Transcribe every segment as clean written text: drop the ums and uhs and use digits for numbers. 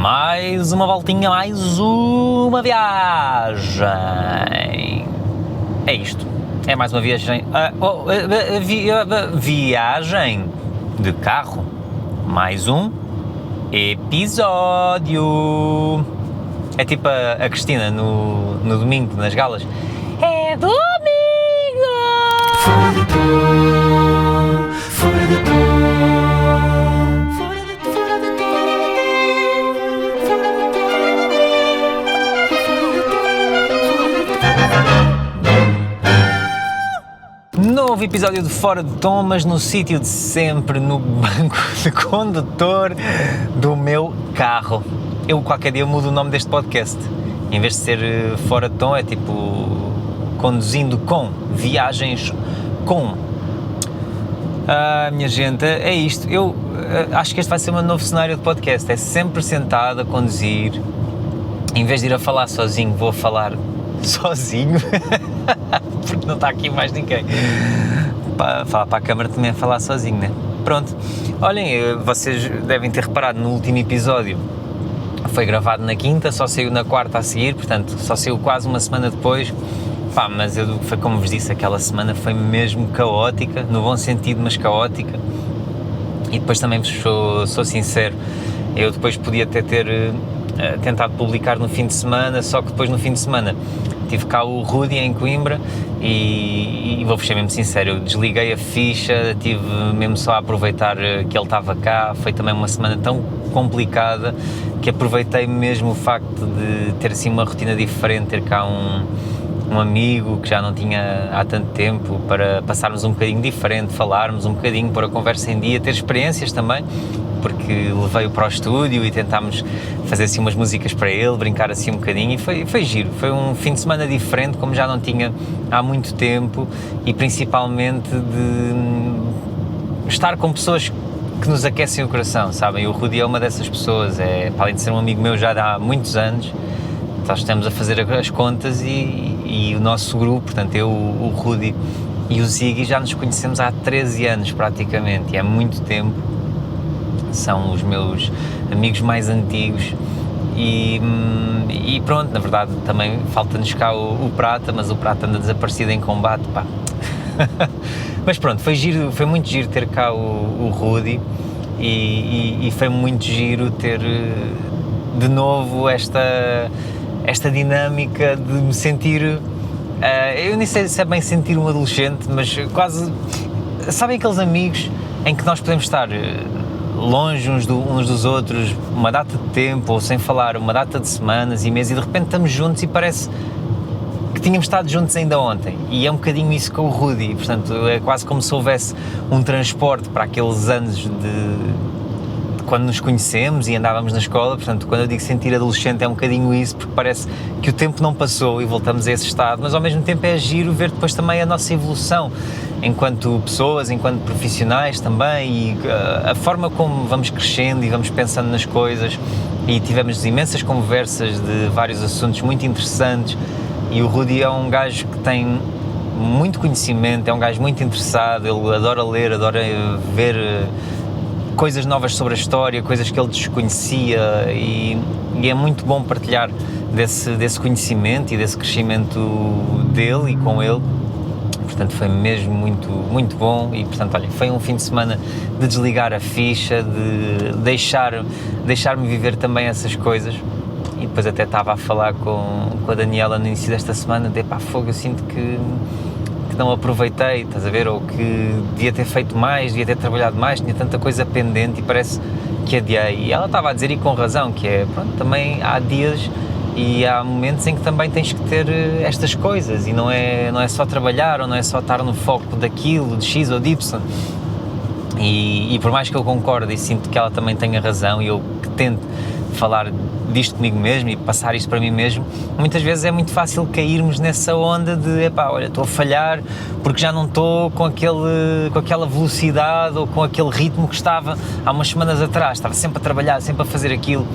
Mais uma voltinha, mais uma viagem. É isto. É mais uma viagem. Viagem de carro. Mais um episódio. É tipo a Cristina no domingo, nas galas. É domingo! Fora de tom, fora de tom. Novo episódio de Fora de Tom, mas no sítio de sempre, no banco de condutor do meu carro. Eu qualquer dia mudo o nome deste podcast. Em vez de ser Fora de Tom, é tipo conduzindo com, viagens com. Minha gente, é isto. Eu acho que este vai ser um novo cenário de podcast. É sempre sentado a conduzir. Em vez de ir a falar sozinho, vou falar sozinho. Porque não está aqui mais ninguém. Falar para a câmara também é falar sozinho, né? Pronto. Olhem, vocês devem ter reparado no último episódio. Foi gravado na quinta, só saiu na quarta a seguir, portanto, só saiu quase uma semana depois. Mas foi como vos disse, aquela semana foi mesmo caótica, no bom sentido, mas caótica. E depois também sou sincero, eu depois podia até ter tentado publicar no fim de semana, só que depois no fim de semana tive cá o Rudy em Coimbra e vou-vos ser mesmo sincero, eu desliguei a ficha, tive mesmo só a aproveitar que ele estava cá. Foi também uma semana tão complicada que aproveitei mesmo o facto de ter assim uma rotina diferente, ter cá um amigo que já não tinha há tanto tempo, para passarmos um bocadinho diferente, falarmos um bocadinho, pôr a conversa em dia, ter experiências também, porque levei-o para o estúdio e tentámos fazer assim umas músicas para ele, brincar assim um bocadinho, e foi giro. Foi um fim de semana diferente, como já não tinha há muito tempo, e principalmente de estar com pessoas que nos aquecem o coração, sabem? O Rudy é uma dessas pessoas, para além de ser um amigo meu já há muitos anos. Nós estamos a fazer as contas e o nosso grupo, portanto eu, o Rudy e o Ziggy, já nos conhecemos há 13 anos praticamente, e é muito tempo. São os meus amigos mais antigos e pronto, na verdade também falta-nos cá o Prata, mas o Prata anda desaparecido em combate, pá. Mas pronto, foi muito giro ter cá o Rudy e foi muito giro ter de novo esta dinâmica de me sentir, eu nem sei se é bem sentir um adolescente, mas quase, sabem aqueles amigos em que nós podemos estar longe uns dos outros uma data de tempo, ou sem falar uma data de semanas e meses, e de repente estamos juntos e parece que tínhamos estado juntos ainda ontem, e é um bocadinho isso com o Rudy. Portanto, é quase como se houvesse um transporte para aqueles anos de quando nos conhecemos e andávamos na escola. Portanto, quando eu digo sentir adolescente, é um bocadinho isso, porque parece que o tempo não passou e voltamos a esse estado, mas ao mesmo tempo é giro ver depois também a nossa evolução enquanto pessoas, enquanto profissionais também, e a forma como vamos crescendo e vamos pensando nas coisas. E tivemos imensas conversas de vários assuntos muito interessantes, e o Rudy é um gajo que tem muito conhecimento, é um gajo muito interessado, ele adora ler, adora ver coisas novas sobre a história, coisas que ele desconhecia, e é muito bom partilhar desse conhecimento e desse crescimento dele e com ele. Portanto, foi mesmo muito, muito bom. E portanto, olha, foi um fim de semana de desligar a ficha, de deixar-me viver também essas coisas. E depois até estava a falar com a Daniela no início desta semana, de pá, fogo, eu sinto que não aproveitei, estás a ver, ou que devia ter feito mais, devia ter trabalhado mais, tinha tanta coisa pendente e parece que adiei. E ela estava a dizer, e com razão, que é, pronto, também há dias e há momentos em que também tens que ter estas coisas, e não é só trabalhar, ou não é só estar no foco daquilo, de X ou de Y. E por mais que eu concorde e sinto que ela também tenha razão, e eu que tento falar disto comigo mesmo e passar isto para mim mesmo, muitas vezes é muito fácil cairmos nessa onda de, epá, olha, estou a falhar porque já não estou com aquela velocidade ou com aquele ritmo que estava há umas semanas atrás, estava sempre a trabalhar, sempre a fazer aquilo.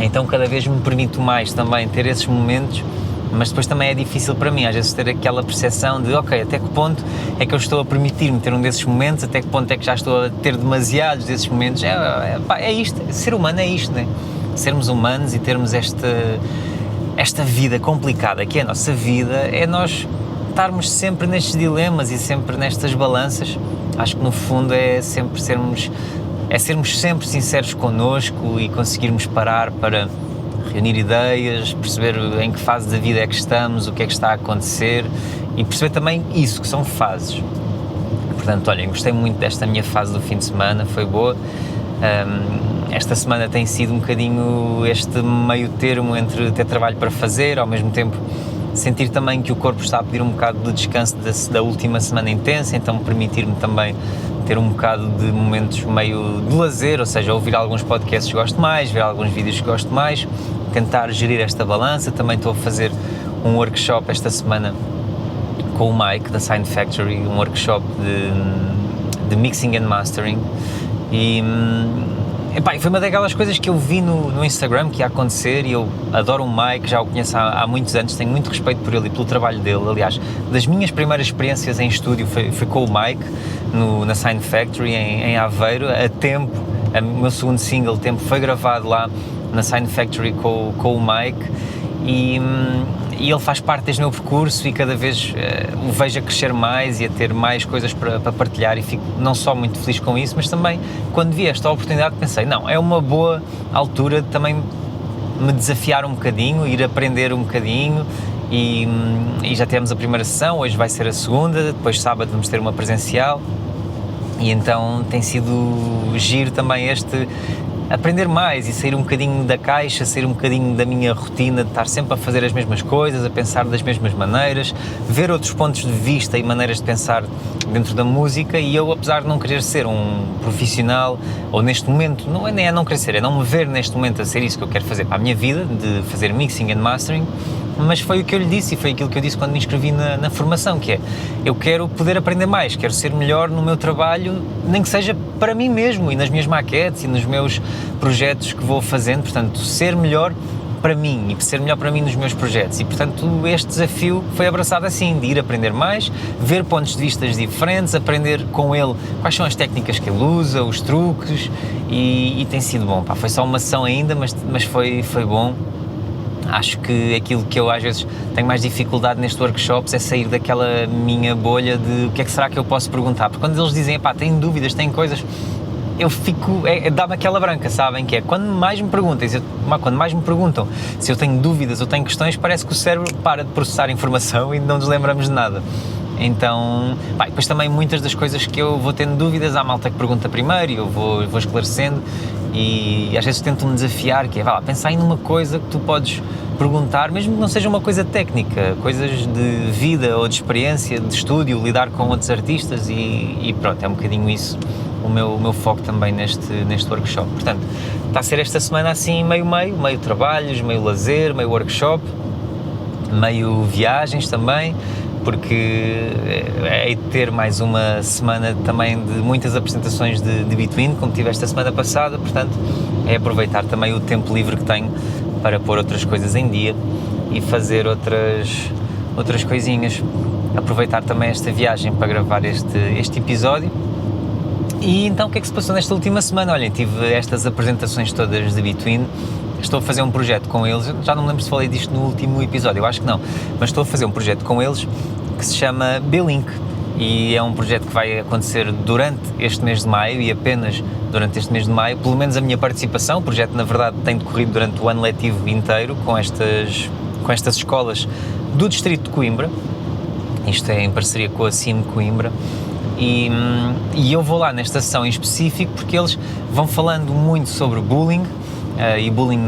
Então cada vez me permito mais também ter esses momentos, mas depois também é difícil para mim às vezes ter aquela percepção de, ok, até que ponto é que eu estou a permitir-me ter um desses momentos, até que ponto é que já estou a ter demasiados desses momentos. É isto, ser humano é isto, não é? sermos humanos e termos esta vida complicada que é a nossa vida, é nós estarmos sempre nestes dilemas e sempre nestas balanças. Acho que no fundo é sermos sempre sinceros connosco e conseguirmos parar para reunir ideias, perceber em que fase da vida é que estamos, o que é que está a acontecer e perceber também isso, que são fases. Portanto, olhem, gostei muito desta minha fase do fim de semana, foi boa. Esta semana tem sido um bocadinho este meio termo entre ter trabalho para fazer, ao mesmo tempo sentir também que o corpo está a pedir um bocado de descanso da última semana intensa, então permitir-me também ter um bocado de momentos meio de lazer, ou seja, ouvir alguns podcasts que gosto mais, ver alguns vídeos que gosto mais, tentar gerir esta balança. Também estou a fazer um workshop esta semana com o Mike da Sound Factory, um workshop de mixing and mastering e foi uma daquelas coisas que eu vi no Instagram que ia acontecer e eu adoro o Mike, já o conheço há muitos anos, tenho muito respeito por ele e pelo trabalho dele. Aliás, das minhas primeiras experiências em estúdio foi com o Mike na Sound Factory em Aveiro, a Tempo, o meu segundo single, Tempo, foi gravado lá na Sound Factory com o Mike e ele faz parte deste meu percurso e cada vez o vejo a crescer mais e a ter mais coisas para partilhar e fico não só muito feliz com isso, mas também quando vi esta oportunidade pensei, não, é uma boa altura de também me desafiar um bocadinho, ir aprender um bocadinho e já temos a primeira sessão, hoje vai ser a segunda, depois sábado vamos ter uma presencial e então tem sido giro também aprender mais e sair um bocadinho da caixa, sair um bocadinho da minha rotina de estar sempre a fazer as mesmas coisas, a pensar das mesmas maneiras, ver outros pontos de vista e maneiras de pensar dentro da música. E eu, apesar de não querer ser um profissional, ou neste momento, nem é não querer ser, é não me ver neste momento a ser isso que eu quero fazer para a minha vida, de fazer mixing and mastering, mas foi o que eu lhe disse e foi aquilo que eu disse quando me inscrevi na formação, que é, eu quero poder aprender mais, quero ser melhor no meu trabalho, nem que seja para mim mesmo e nas minhas maquetes e nos meus projetos que vou fazendo, portanto, ser melhor para mim e ser melhor para mim nos meus projetos e, portanto, este desafio foi abraçado assim, de ir aprender mais, ver pontos de vista diferentes, aprender com ele quais são as técnicas que ele usa, os truques e tem sido bom, foi só uma sessão ainda, mas foi bom. Acho que aquilo que eu às vezes tenho mais dificuldade nestes workshops é sair daquela minha bolha de o que é que será que eu posso perguntar, porque quando eles dizem, tenho dúvidas, tenho coisas, eu fico, dá-me aquela branca, sabem, que é, quando mais me perguntam se eu tenho dúvidas ou tenho questões, parece que o cérebro para de processar informação e não nos lembramos de nada. Então, depois também muitas das coisas que eu vou tendo dúvidas, há malta que pergunta primeiro e eu vou esclarecendo e às vezes tento-me desafiar, que é, pensa aí numa coisa que tu podes perguntar, mesmo que não seja uma coisa técnica, coisas de vida ou de experiência, de estúdio, lidar com outros artistas e pronto, é um bocadinho isso o meu foco também neste workshop. Portanto, está a ser esta semana assim meio trabalhos, meio lazer, meio workshop, meio viagens também, porque hei de ter mais uma semana também de muitas apresentações de Between, como tive esta semana passada, portanto é aproveitar também o tempo livre que tenho para pôr outras coisas em dia e fazer outras coisinhas, aproveitar também esta viagem para gravar este episódio. E então o que é que se passou nesta última semana? Olhem, tive estas apresentações todas de Between. Estou a fazer um projeto com eles, já não me lembro se falei disto no último episódio, eu acho que não, mas estou a fazer um projeto com eles que se chama B-Link e é um projeto que vai acontecer durante este mês de maio e apenas durante este mês de maio, pelo menos a minha participação. O projeto na verdade tem decorrido durante o ano letivo inteiro com estas escolas do distrito de Coimbra, isto é em parceria com a CIM Coimbra. E eu vou lá nesta sessão em específico porque eles vão falando muito sobre bullying e bullying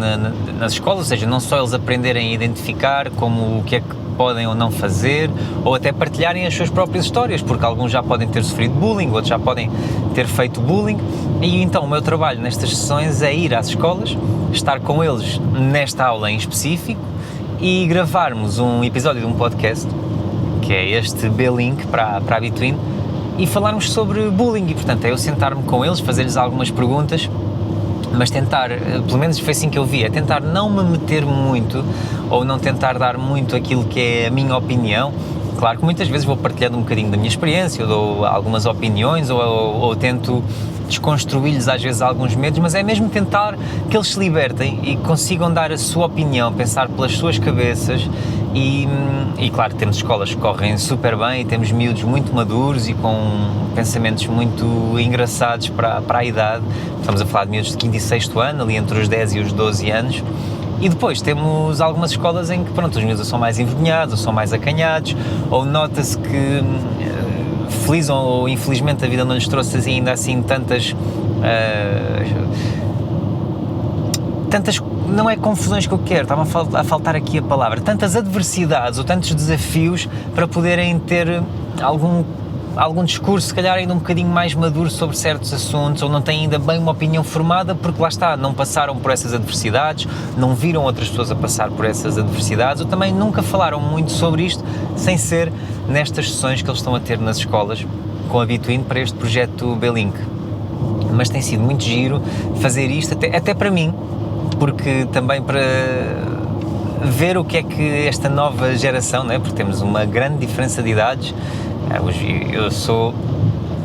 nas escolas, ou seja, não só eles aprenderem a identificar como o que é que podem ou não fazer, ou até partilharem as suas próprias histórias, porque alguns já podem ter sofrido bullying, outros já podem ter feito bullying, e então o meu trabalho nestas sessões é ir às escolas, estar com eles nesta aula em específico e gravarmos um episódio de um podcast, que é este B-Link para a Between, e falarmos sobre bullying, e portanto é eu sentar-me com eles, fazer-lhes algumas perguntas, mas tentar, pelo menos foi assim que eu vi, é tentar não me meter muito, ou não tentar dar muito aquilo que é a minha opinião. Claro que muitas vezes vou partilhando um bocadinho da minha experiência, eu dou algumas opiniões, ou tento desconstruir-lhes às vezes alguns medos, mas é mesmo tentar que eles se libertem e consigam dar a sua opinião, pensar pelas suas cabeças e claro, temos escolas que correm super bem e temos miúdos muito maduros e com pensamentos muito engraçados para a idade. Estamos a falar de miúdos de 5º e 6º ano, ali entre os 10 e os 12 anos. E depois temos algumas escolas em que, pronto, os miúdos são mais envergonhados, ou são mais acanhados, ou nota-se que, feliz ou infelizmente, a vida não lhes trouxe ainda assim tantas, não é confusões que eu quero, está-me a faltar aqui a palavra, tantas adversidades ou tantos desafios para poderem ter algum discurso, se calhar ainda um bocadinho mais maduro sobre certos assuntos, ou não têm ainda bem uma opinião formada, porque lá está, não passaram por essas adversidades, não viram outras pessoas a passar por essas adversidades, ou também nunca falaram muito sobre isto, sem ser nestas sessões que eles estão a ter nas escolas, com a Between, para este projeto B-Link. Mas tem sido muito giro fazer isto, até para mim, porque também para ver o que é que esta nova geração, não é? Porque temos uma grande diferença de idades. Eu sou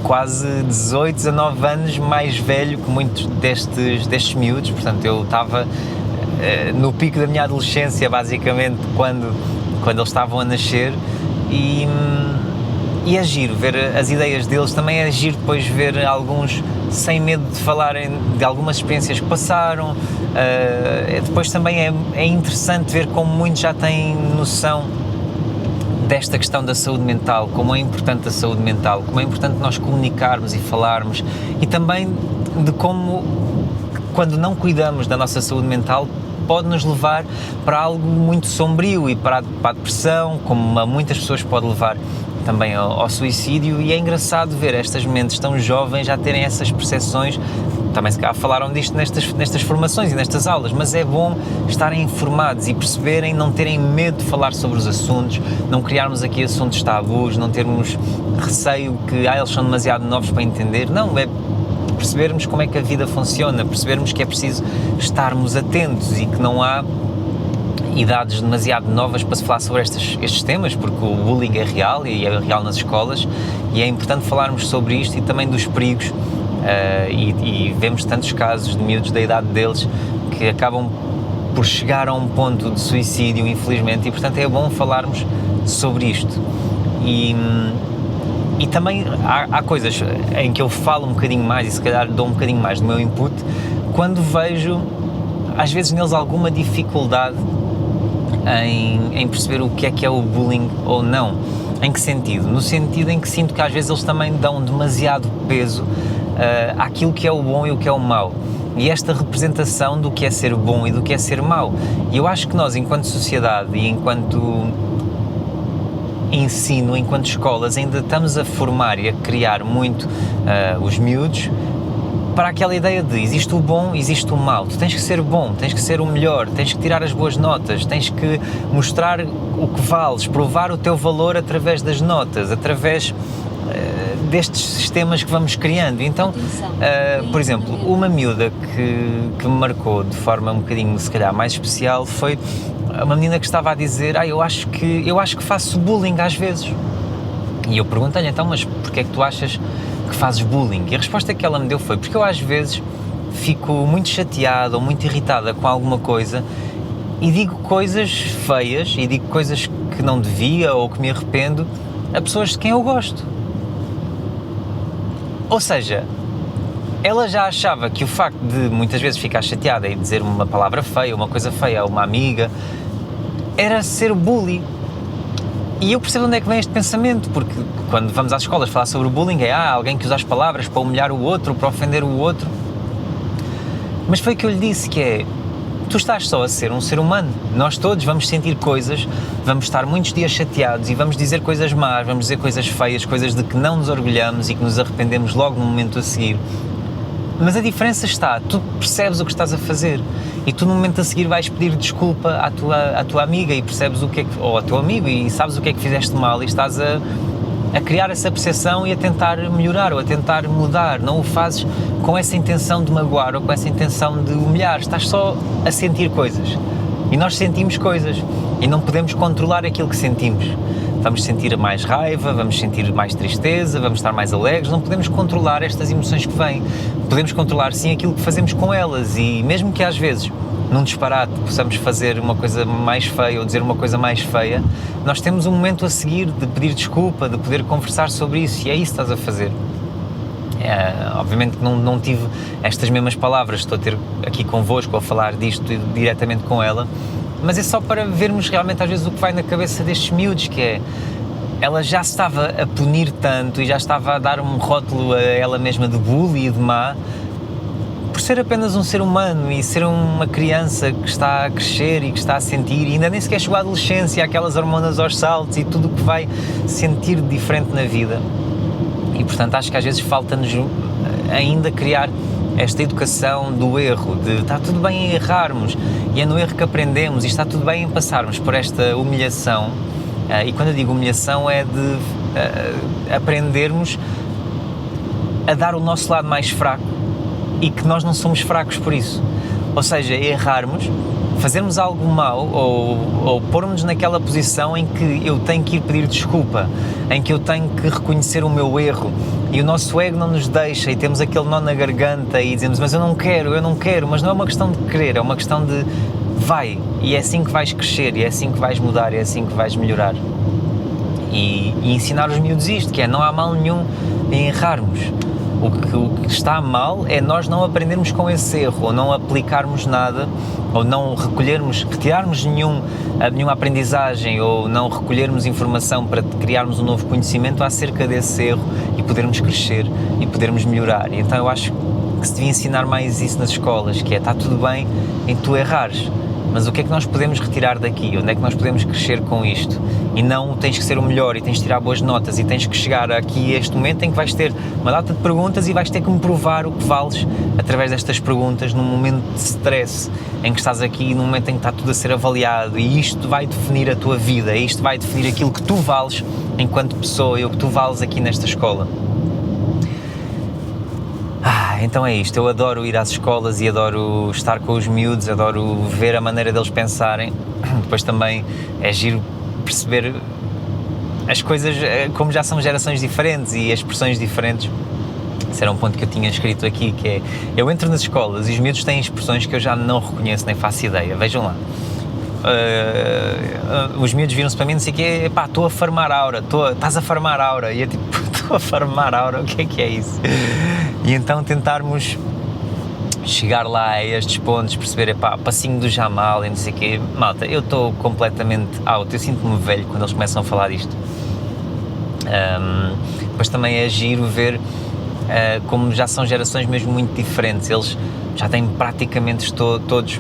quase 18, 19 anos mais velho que muitos destes miúdos, portanto eu estava no pico da minha adolescência basicamente quando eles estavam a nascer e é giro ver as ideias deles, também é giro depois ver alguns sem medo de falarem de algumas experiências que passaram, depois também é interessante ver como muitos já têm noção desta questão da saúde mental, como é importante a saúde mental, como é importante nós comunicarmos e falarmos, e também de como, quando não cuidamos da nossa saúde mental, pode nos levar para algo muito sombrio e para a depressão, como a muitas pessoas pode levar também ao suicídio, e é engraçado ver estas mentes tão jovens já terem essas percepções. Também se calhar falaram disto nestas formações e nestas aulas, mas é bom estarem informados e perceberem, não terem medo de falar sobre os assuntos, não criarmos aqui assuntos tabus, não termos receio que eles são demasiado novos para entender, não, é percebermos como é que a vida funciona, percebermos que é preciso estarmos atentos e que não há idades demasiado novas para se falar sobre estes temas, porque o bullying é real e é real nas escolas, e é importante falarmos sobre isto e também dos perigos. E vemos tantos casos de miúdos da idade deles que acabam por chegar a um ponto de suicídio, infelizmente, e portanto é bom falarmos sobre isto. E também há coisas em que eu falo um bocadinho mais e se calhar dou um bocadinho mais do meu input quando vejo às vezes neles alguma dificuldade em perceber o que é o bullying ou não. Em que sentido? No sentido em que sinto que às vezes eles também dão demasiado peso àquilo que é o bom e o que é o mau, e esta representação do que é ser bom e do que é ser mau. E eu acho que nós, enquanto sociedade e enquanto ensino, enquanto escolas, ainda estamos a formar e a criar muito os miúdos para aquela ideia de existe o bom, existe o mau, tu tens que ser bom, tens que ser o melhor, tens que tirar as boas notas, tens que mostrar o que vales, provar o teu valor através das notas, através destes sistemas que vamos criando. Então, por exemplo, uma miúda que me marcou de forma um bocadinho, se calhar, mais especial foi uma menina que estava a dizer: eu acho que faço bullying às vezes. E eu perguntei-lhe: então, mas porquê é que tu achas que fazes bullying? E a resposta que ela me deu foi: porque eu às vezes fico muito chateada ou muito irritada com alguma coisa e digo coisas feias e digo coisas que não devia ou que me arrependo a pessoas de quem eu gosto. Ou seja, ela já achava que o facto de muitas vezes ficar chateada e dizer uma palavra feia, uma coisa feia a uma amiga, era ser bully. E eu percebo onde é que vem este pensamento, porque quando vamos às escolas falar sobre o bullying é alguém que usa as palavras para humilhar o outro, para ofender o outro. Mas foi o que eu lhe disse, que é: tu estás só a ser um ser humano, nós todos vamos sentir coisas, vamos estar muitos dias chateados e vamos dizer coisas más, vamos dizer coisas feias, coisas de que não nos orgulhamos e que nos arrependemos logo no momento a seguir. Mas a diferença está, tu percebes o que estás a fazer e tu no momento a seguir vais pedir desculpa à tua amiga e percebes ou ao teu amigo e sabes o que é que fizeste mal e estás a criar essa percepção e a tentar melhorar ou a tentar mudar, não o fazes com essa intenção de magoar ou com essa intenção de humilhar, estás só a sentir coisas. E nós sentimos coisas e não podemos controlar aquilo que sentimos, vamos sentir mais raiva, vamos sentir mais tristeza, vamos estar mais alegres, não podemos controlar estas emoções que vêm, podemos controlar sim aquilo que fazemos com elas, e mesmo que às vezes num disparate possamos fazer uma coisa mais feia ou dizer uma coisa mais feia, nós temos um momento a seguir de pedir desculpa, de poder conversar sobre isso, e é isso que estás a fazer. Obviamente que não tive estas mesmas palavras, estou a ter aqui convosco a falar disto diretamente com ela, mas é só para vermos realmente às vezes o que vai na cabeça destes miúdos, que é, ela já estava a punir tanto e já estava a dar um rótulo a ela mesma de bully e de má, por ser apenas um ser humano e ser uma criança que está a crescer e que está a sentir, e ainda nem sequer chegou à adolescência, aquelas hormonas aos saltos e tudo o que vai sentir de diferente na vida. E portanto acho que às vezes falta-nos ainda criar esta educação do erro, de está tudo bem em errarmos, e é no erro que aprendemos, e está tudo bem em passarmos por esta humilhação, e quando eu digo humilhação é de aprendermos a dar o nosso lado mais fraco, e que nós não somos fracos por isso, ou seja, errarmos, fazermos algo mau ou pormos-nos naquela posição em que eu tenho que ir pedir desculpa, em que eu tenho que reconhecer o meu erro, e o nosso ego não nos deixa, e temos aquele nó na garganta e dizemos, mas eu não quero, mas não é uma questão de querer, é uma questão de vai, e é assim que vais crescer, e é assim que vais mudar, e é assim que vais melhorar. E ensinar os miúdos isto, que é, não há mal nenhum em errarmos. O que está mal é nós não aprendermos com esse erro, ou não aplicarmos nada, ou não retirarmos nenhuma aprendizagem, ou não recolhermos informação para criarmos um novo conhecimento acerca desse erro e podermos crescer e podermos melhorar. E então eu acho que se devia ensinar mais isso nas escolas, que é, está tudo bem em tu errares, mas o que é que nós podemos retirar daqui? Onde é que nós podemos crescer com isto? E não tens que ser o melhor e tens de tirar boas notas e tens que chegar aqui a este momento em que vais ter uma data de perguntas e vais ter que me provar o que vales através destas perguntas, num momento de stress em que estás aqui, num momento em que está tudo a ser avaliado, e isto vai definir a tua vida, isto vai definir aquilo que tu vales enquanto pessoa e o que tu vales aqui nesta escola. Então é isto, eu adoro ir às escolas e adoro estar com os miúdos, adoro ver a maneira deles pensarem. Depois também é giro perceber as coisas, como já são gerações diferentes e expressões diferentes. Esse era um ponto que eu tinha escrito aqui, que é, eu entro nas escolas e os miúdos têm expressões que eu já não reconheço, nem faço ideia. Vejam lá, os miúdos viram-se para mim e não sei o quê, pá, estou a farmar aura, estás a farmar aura, e eu tipo, estou a farmar aura, o que é isso? E então tentarmos chegar lá a estes pontos, perceber, pá, passinho do Jamal e não sei o quê. Malta, eu estou completamente out, eu sinto-me velho quando eles começam a falar disto. Depois também é giro ver como já são gerações mesmo muito diferentes, eles já têm praticamente todos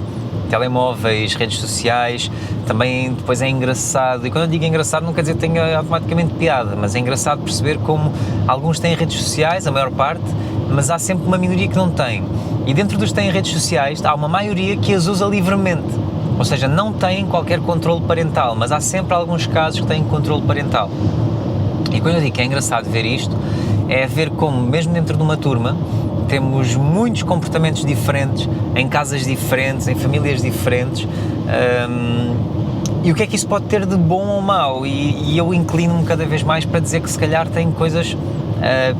telemóveis, redes sociais, também depois é engraçado, e quando eu digo engraçado não quer dizer que tenha automaticamente piada, mas é engraçado perceber como alguns têm redes sociais, a maior parte, mas há sempre uma minoria que não tem, e dentro dos que têm redes sociais há uma maioria que as usa livremente, ou seja, não têm qualquer controle parental, mas há sempre alguns casos que têm controle parental. E quando eu digo que é engraçado ver isto, é ver como mesmo dentro de uma turma temos muitos comportamentos diferentes, em casas diferentes, em famílias diferentes, e o que é que isso pode ter de bom ou mau, e eu inclino-me cada vez mais para dizer que se calhar tem coisas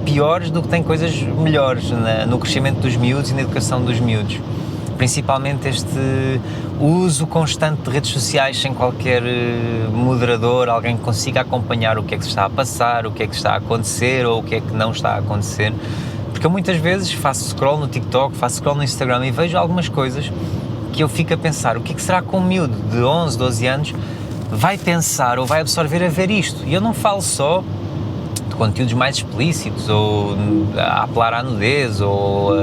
piores do que tem coisas melhores no crescimento dos miúdos e na educação dos miúdos. Principalmente este uso constante de redes sociais sem qualquer moderador, alguém que consiga acompanhar o que é que se está a passar, o que é que está a acontecer ou o que é que não está a acontecer. Porque eu muitas vezes faço scroll no TikTok, faço scroll no Instagram e vejo algumas coisas que eu fico a pensar, o que é que será que um miúdo de 11, 12 anos vai pensar ou vai absorver a ver isto? E eu não falo só de conteúdos mais explícitos ou a apelar à nudez ou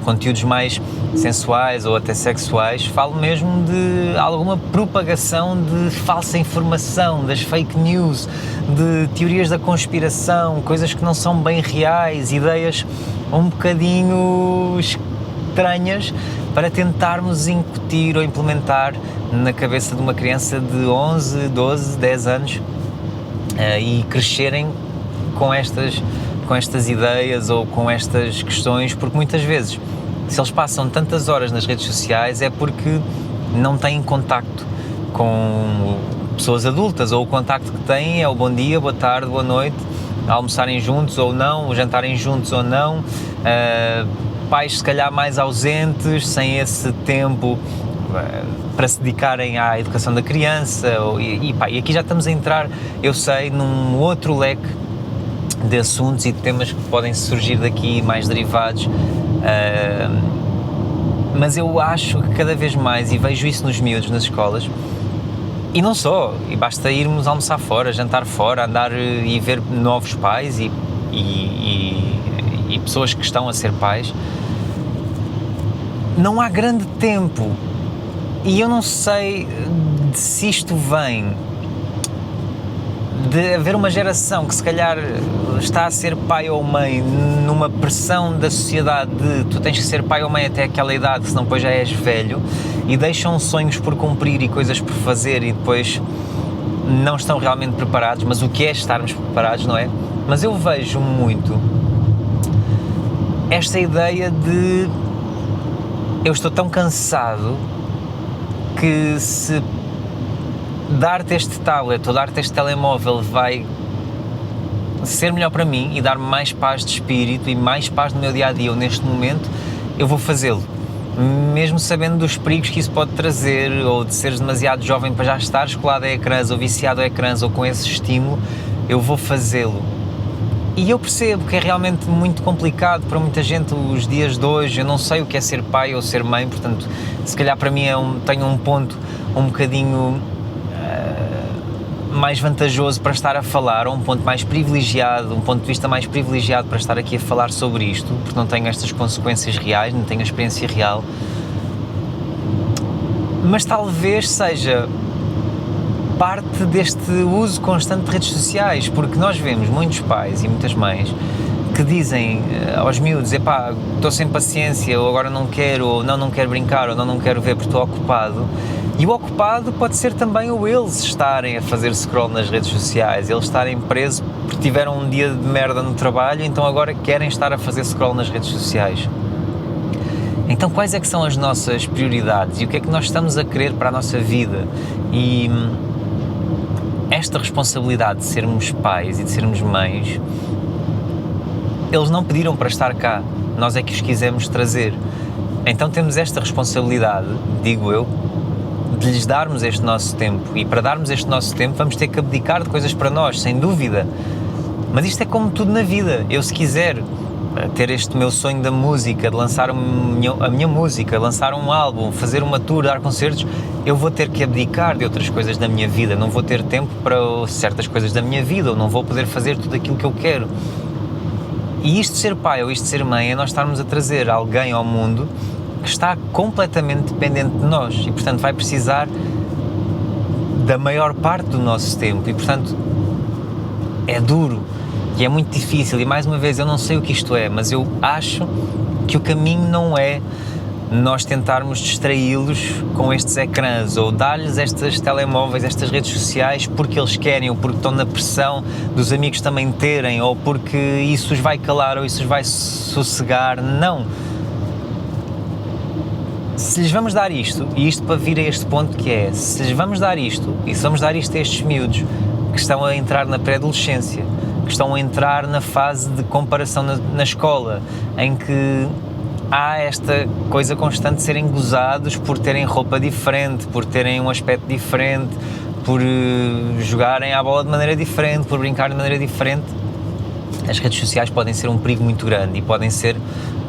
conteúdos mais sensuais ou até sexuais, falo mesmo de alguma propagação de falsa informação, das fake news, de teorias da conspiração, coisas que não são bem reais, ideias um bocadinho estranhas para tentarmos incutir ou implementar na cabeça de uma criança de 11, 12, 10 anos e crescerem com estas ideias ou com estas questões, porque muitas vezes se eles passam tantas horas nas redes sociais é porque não têm contacto pessoas adultas, ou o contacto que têm é o bom dia, boa tarde, boa noite, almoçarem juntos ou não, jantarem juntos ou não, pais se calhar mais ausentes, sem esse tempo para se dedicarem à educação da criança, e aqui já estamos a entrar, eu sei, num outro leque de assuntos e de temas que podem surgir daqui mais derivados, mas eu acho que cada vez mais, e vejo isso nos miúdos nas escolas, e não só, e basta irmos almoçar fora, jantar fora, andar e ver novos pais e pessoas que estão a ser pais, não há grande tempo, e eu não sei se isto vem de haver uma geração que se calhar está a ser pai ou mãe numa pressão da sociedade de tu tens que ser pai ou mãe até aquela idade, senão depois já és velho, e deixam sonhos por cumprir e coisas por fazer e depois não estão realmente preparados, mas o que é estarmos preparados, não é? Mas eu vejo muito esta ideia de eu estou tão cansado que se dar-te este tablet ou dar-te este telemóvel vai ser melhor para mim e dar-me mais paz de espírito e mais paz no meu dia-a-dia ou neste momento, eu vou fazê-lo. Mesmo sabendo dos perigos que isso pode trazer, ou de seres demasiado jovem para já estar colado a ecrãs ou viciado a ecrãs ou com esse estímulo, eu vou fazê-lo. E eu percebo que é realmente muito complicado para muita gente os dias de hoje, eu não sei o que é ser pai ou ser mãe, portanto, se calhar para mim tenho um ponto um bocadinho mais vantajoso para estar a falar, ou um ponto mais privilegiado, um ponto de vista mais privilegiado para estar aqui a falar sobre isto, porque não tenho estas consequências reais, não tenho a experiência real, mas talvez seja parte deste uso constante de redes sociais, porque nós vemos muitos pais e muitas mães que dizem aos miúdos, epá, estou sem paciência, ou agora não quero, ou não quero brincar, ou não quero ver porque estou ocupado. E o ocupado pode ser também o eles estarem a fazer scroll nas redes sociais, eles estarem presos porque tiveram um dia de merda no trabalho, então agora querem estar a fazer scroll nas redes sociais. Então quais é que são as nossas prioridades e o que é que nós estamos a querer para a nossa vida? E esta responsabilidade de sermos pais e de sermos mães, eles não pediram para estar cá, nós é que os quisemos trazer. Então temos esta responsabilidade, digo eu, de lhes darmos este nosso tempo, e para darmos este nosso tempo vamos ter que abdicar de coisas para nós, sem dúvida, mas isto é como tudo na vida. Eu, se quiser ter este meu sonho da música, de lançar a minha música, lançar um álbum, fazer uma tour, dar concertos, eu vou ter que abdicar de outras coisas da minha vida, não vou ter tempo para certas coisas da minha vida, ou não vou poder fazer tudo aquilo que eu quero. E isto de ser pai ou isto de ser mãe é nós estarmos a trazer alguém ao mundo que está completamente dependente de nós e, portanto, vai precisar da maior parte do nosso tempo e, portanto, é duro e é muito difícil. E, mais uma vez, eu não sei o que isto é, mas eu acho que o caminho não é nós tentarmos distraí-los com estes ecrãs ou dar-lhes estes telemóveis, estas redes sociais porque eles querem, ou porque estão na pressão dos amigos também terem, ou porque isso os vai calar ou isso os vai sossegar. Não. Se lhes vamos dar isto, e isto para vir a este ponto que é, se lhes vamos dar isto, e se vamos dar isto a estes miúdos que estão a entrar na pré-adolescência, que estão a entrar na fase de comparação na escola, em que há esta coisa constante de serem gozados por terem roupa diferente, por terem um aspecto diferente, por jogarem à bola de maneira diferente, por brincar de maneira diferente, as redes sociais podem ser um perigo muito grande e podem ser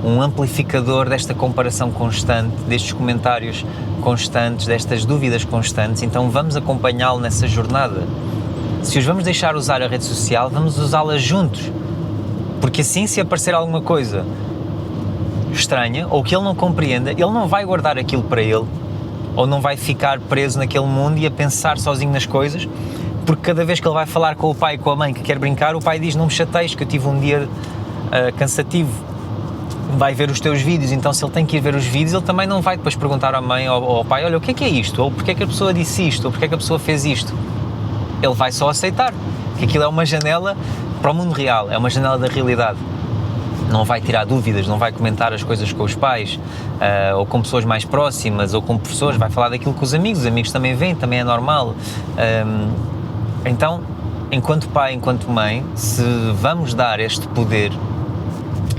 um amplificador desta comparação constante, destes comentários constantes, destas dúvidas constantes. Então vamos acompanhá-lo nessa jornada. Se os vamos deixar usar a rede social, vamos usá-la juntos, porque assim, se aparecer alguma coisa estranha ou que ele não compreenda, ele não vai guardar aquilo para ele, ou não vai ficar preso naquele mundo e a pensar sozinho nas coisas, porque cada vez que ele vai falar com o pai e com a mãe que quer brincar, o pai diz: não me chateies que eu tive um dia cansativo. Vai ver os teus vídeos, então se ele tem que ir ver os vídeos, ele também não vai depois perguntar à mãe ou ao pai: olha, o que é isto? Ou porque é que a pessoa disse isto? Ou porque é que a pessoa fez isto? Ele vai só aceitar que aquilo é uma janela para o mundo real, é uma janela da realidade. não vai tirar dúvidas, não vai comentar as coisas com os pais, ou com pessoas mais próximas, ou com professores, vai falar daquilo com os amigos também veem, também é normal. Então, enquanto pai, enquanto mãe, se vamos dar este poder,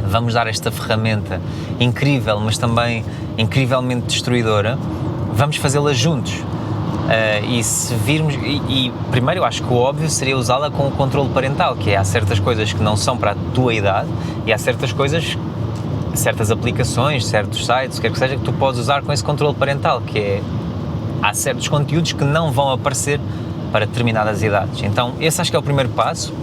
vamos dar esta ferramenta incrível, mas também incrivelmente destruidora, vamos fazê-la juntos. E se virmos, e primeiro eu acho que o óbvio seria usá-la com o controle parental, que é, há certas coisas que não são para a tua idade e há certas coisas, certas aplicações, certos sites, o que quer que seja, que tu podes usar com esse controle parental, que é, há certos conteúdos que não vão aparecer para determinadas idades. Então esse acho que é o primeiro passo.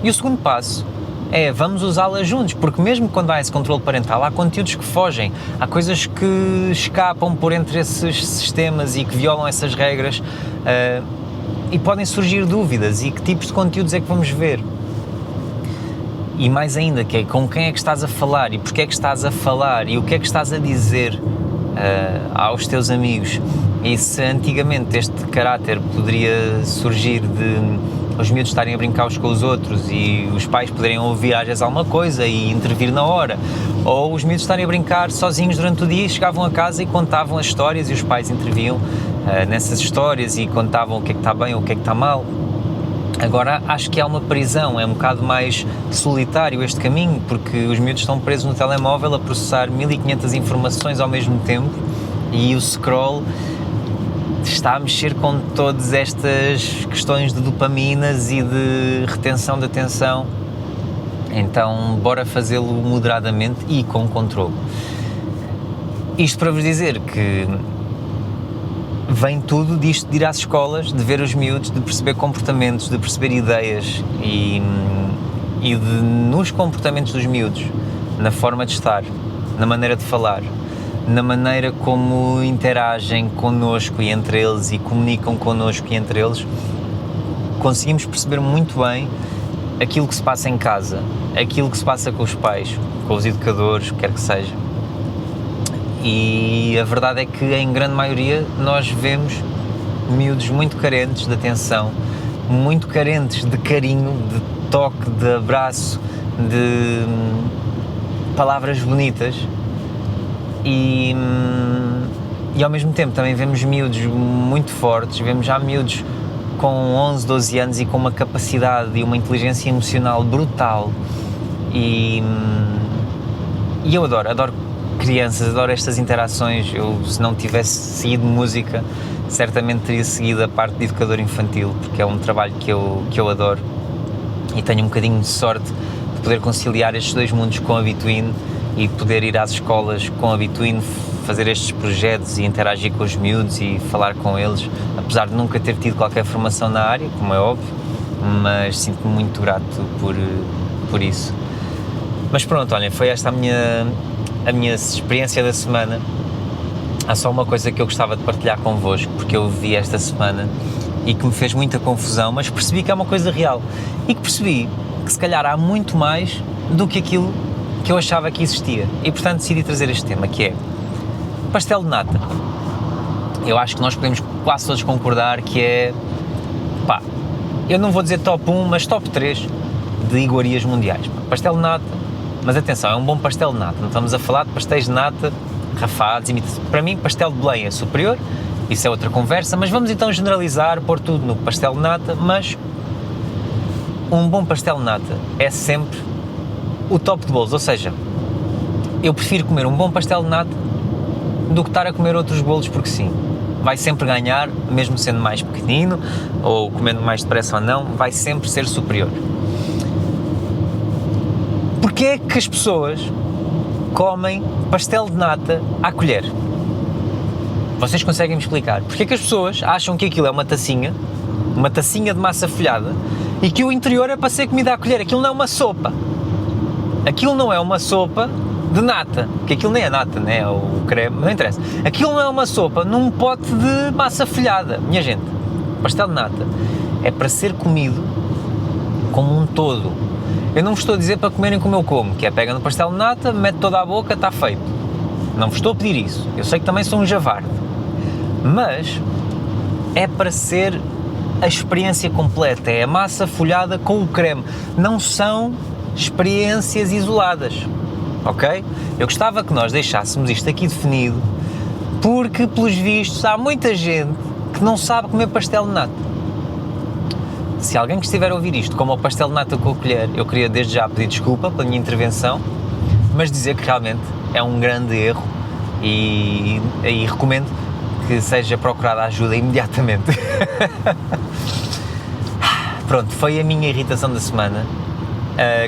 E o segundo passo é, vamos usá-la juntos, porque mesmo quando há esse controle parental, há conteúdos que fogem, há coisas que escapam por entre esses sistemas e que violam essas regras, e podem surgir dúvidas, e que tipos de conteúdos é que vamos ver? E mais ainda, que é com quem é que estás a falar, e porque é que estás a falar, e o que é que estás a dizer aos teus amigos. E se antigamente este caráter poderia surgir de os miúdos estarem a brincar uns com os outros e os pais poderem ouvir às vezes alguma coisa e intervir na hora, ou os miúdos estarem a brincar sozinhos durante o dia e chegavam a casa e contavam as histórias e os pais interviam nessas histórias e contavam o que é que está bem ou o que é que está mal. Agora acho que há uma prisão, é um bocado mais solitário este caminho, porque os miúdos estão presos no telemóvel a processar 1500 informações ao mesmo tempo e o scroll está a mexer com todas estas questões de dopaminas e de retenção de atenção. Então bora fazê-lo moderadamente e com controle. Isto para vos dizer que vem tudo disto de ir às escolas, de ver os miúdos, de perceber comportamentos, de perceber ideias e de, nos comportamentos dos miúdos, na forma de estar, na maneira de falar, na maneira como interagem connosco e entre eles e comunicam connosco e entre eles, conseguimos perceber muito bem aquilo que se passa em casa, aquilo que se passa com os pais, com os educadores, o que quer que seja. E a verdade é que em grande maioria nós vemos miúdos muito carentes de atenção, muito carentes de carinho, de toque, de abraço, de palavras bonitas. E ao mesmo tempo também vemos miúdos muito fortes, vemos já miúdos com 11, 12 anos e com uma capacidade e uma inteligência emocional brutal e eu adoro crianças, adoro estas interações. Eu, se não tivesse seguido música, certamente teria seguido a parte de educador infantil, porque é um trabalho que eu adoro e tenho um bocadinho de sorte de poder conciliar estes dois mundos com a Between e poder ir às escolas com a Between, fazer estes projetos e interagir com os miúdos e falar com eles, apesar de nunca ter tido qualquer formação na área, como é óbvio, mas sinto-me muito grato por isso. Mas pronto, olhem, foi esta a minha experiência da semana. Há só uma coisa que eu gostava de partilhar convosco, porque eu vi esta semana e que me fez muita confusão, mas percebi que é uma coisa real e que percebi que se calhar há muito mais do que aquilo que eu achava que existia e portanto decidi trazer este tema, que é pastel de nata. Eu acho que nós podemos quase todos concordar que é, pá, eu não vou dizer top 1, mas top 3 de iguarias mundiais. Pastel de nata, mas atenção, é um bom pastel de nata, não estamos a falar de pastéis de nata rafados, para mim pastel de Belém é superior, isso é outra conversa, mas vamos então generalizar, pôr tudo no pastel de nata, mas um bom pastel de nata é sempre o top de bolos, ou seja, eu prefiro comer um bom pastel de nata do que estar a comer outros bolos porque sim. Vai sempre ganhar, mesmo sendo mais pequenino, ou comendo mais depressa ou não, vai sempre ser superior. Porquê é que as pessoas comem pastel de nata à colher? Vocês conseguem me explicar? Porquê é que as pessoas acham que aquilo é uma tacinha de massa folhada, e que o interior é para ser comida à colher? Aquilo não é uma sopa. Aquilo não é uma sopa de nata, que aquilo nem é nata, né? É o creme, não interessa. Aquilo não é uma sopa num pote de massa folhada. Minha gente, pastel de nata é para ser comido como um todo. Eu não vos estou a dizer para comerem como eu como, que é pega no pastel de nata, mete toda a boca, está feito. Não vos estou a pedir isso. Eu sei que também sou um javarde. Mas é para ser a experiência completa, é a massa folhada com o creme. Não são experiências isoladas. ok? Eu gostava que nós deixássemos isto aqui definido, porque, pelos vistos, há muita gente que não sabe comer pastel de nata. Se alguém que estiver a ouvir isto como o pastel de nata com a colher, eu queria desde já pedir desculpa pela minha intervenção, mas dizer que realmente é um grande erro e recomendo que seja procurada ajuda imediatamente. Pronto, foi a minha irritação da semana,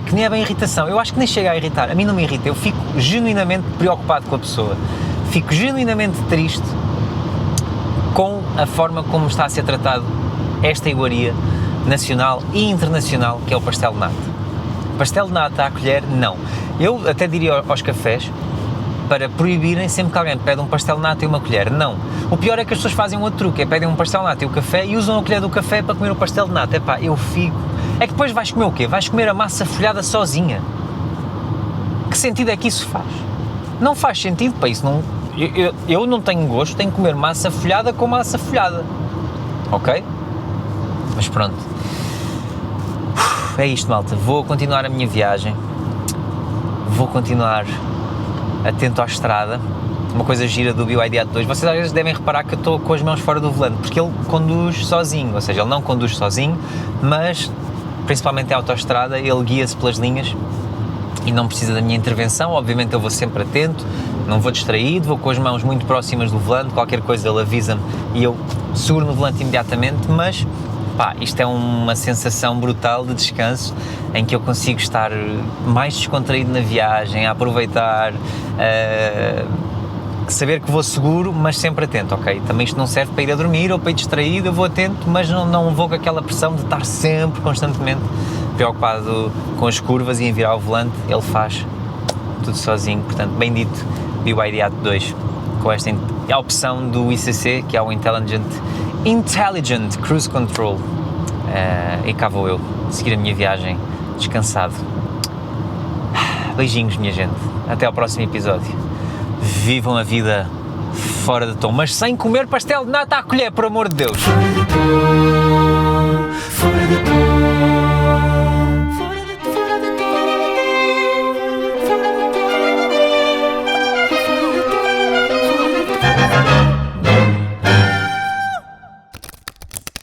que nem é bem irritação, eu acho que nem chega a irritar, a mim não me irrita, eu fico genuinamente preocupado com a pessoa, fico genuinamente triste com a forma como está a ser tratado esta iguaria nacional e internacional que é o pastel de nata. Pastel de nata à colher, não. Eu até diria aos cafés para proibirem sempre que alguém pede um pastel de nata e uma colher, não. O pior é que as pessoas fazem um outro truque, é pedem um pastel de nata e o café e usam a colher do café para comer o pastel de nata. Epá, eu fico... É que depois vais comer o quê? Vais comer a massa folhada sozinha. Que sentido é que isso faz? Não faz sentido, para isso não... Eu não tenho gosto, tenho que comer massa folhada com massa folhada. Ok? Mas pronto. É isto, malta. Vou continuar a minha viagem. Vou continuar atento à estrada. Uma coisa gira do BYD Atto 2. Vocês às vezes devem reparar que eu estou com as mãos fora do volante, porque ele conduz sozinho. Ou seja, ele não conduz sozinho, mas, principalmente em autoestrada, ele guia-se pelas linhas e não precisa da minha intervenção. Obviamente eu vou sempre atento, não vou distraído, vou com as mãos muito próximas do volante, qualquer coisa ele avisa-me e eu seguro no volante imediatamente, mas pá, isto é uma sensação brutal de descanso, em que eu consigo estar mais descontraído na viagem, a aproveitar, saber que vou seguro, mas sempre atento, ok? Também isto não serve para ir a dormir ou para ir distraído, eu vou atento, mas não vou com aquela pressão de estar sempre, constantemente preocupado com as curvas e em virar o volante, ele faz tudo sozinho, portanto, bendito BYD Atto 2, com esta a opção do ICC, que é o Intelligent Cruise Control, e cá vou eu, seguir a minha viagem descansado. Beijinhos, minha gente, até ao próximo episódio. Vivam a vida fora de tom, mas sem comer pastel de nata à colher, por amor de Deus. For the